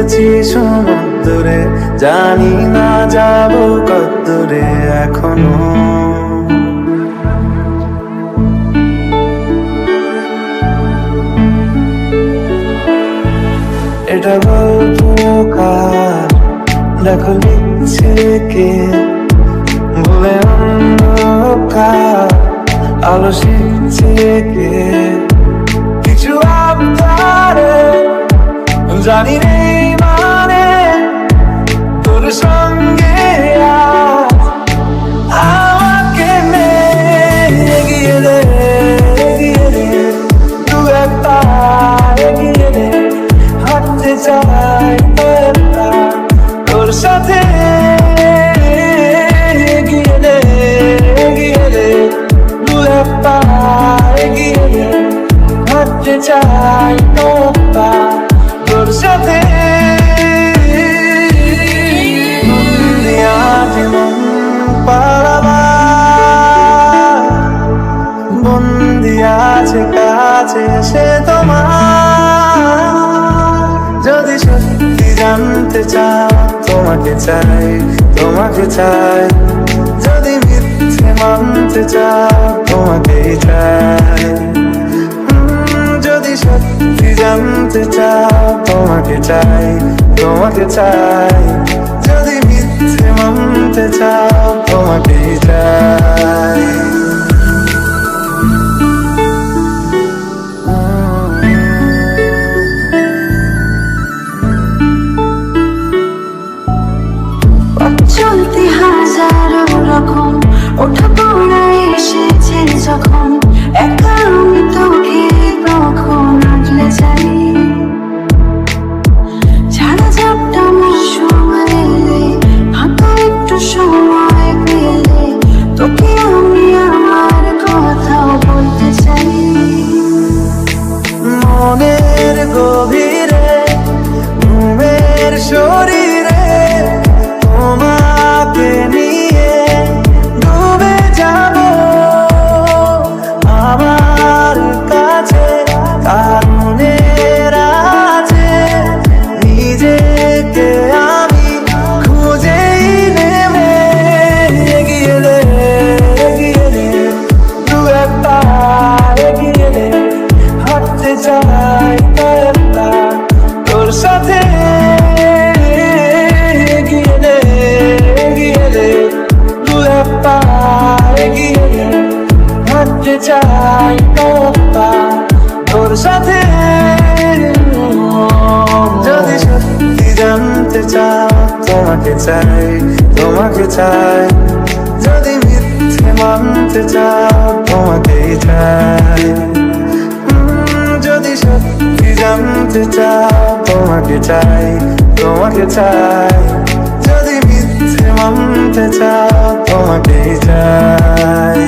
এসেছি সমুদ্রে, জানি না যাব কতদূরে এখনো। এটা গল্প কার, দেখো লিখছে কে, ভুলে অন্ধকার আলো শিখছে কে। কিছু আবদারে জানি নেই মানে, তোর সঙ্গে আমাকে এগিয়ে দে, এগিয়ে দে, দু একটা এগিয়ে দে। হাঁটতে চাই তোর সাথে, এগিয়ে দে, এগিয়ে দে, দু একটা এগিয়ে দে। হাঁটতে চাই তোর সাথে। বন্দি আছে কাছে সে তোমার, যদি সত্যি জানতে চাও তোমাকে চাই, তোমাকে চাই। যদি মিথ্যে মানতে চাও তোমাকেই চাই, যদি সত্যি জানতে চাও তোমাকে চাই, তোমাকে চাই। যদি মিথ্যে মানতে চাও তোমাকেই চাই। চলতে হাজারো রকম ওঠা পড়া এসেছে যখন, একা আমি তোকে তখন আগলে যাই। ছাড়া ঝাপটা মৌসুম এলে, ফাঁকা একটু সময় পেলে, তোকে আমি আমার কথাও বলতে চাই। মনের গভীরে ঘুমের শরীরে তোমাকে নিয়ে ডুবে যাব আমার কাছে। কারণের আছে নিজেকে আমি খুঁজেই নেবে, এগিয়ে দে, এগিয়ে দে, দু একটা এগিয়ে দে। হাঁটতে চাই তোর সাথে, এগিয়ে দে, এগিয়ে দে, দু একটা এগিয়ে দে। হাঁটতে চাই তোর সাথে। যদি সত্যি জানতে চাও তোমাকে চাই, তোমাকে চাই। যদি মিথ্যে মানতে চাও তোমাকেই চাই, যদি সত্যি জানতে চাও তোমাকে চাই, তোমাকে চাই। যদি মিথ্যে মানতে চাও তোমাকেই চাই।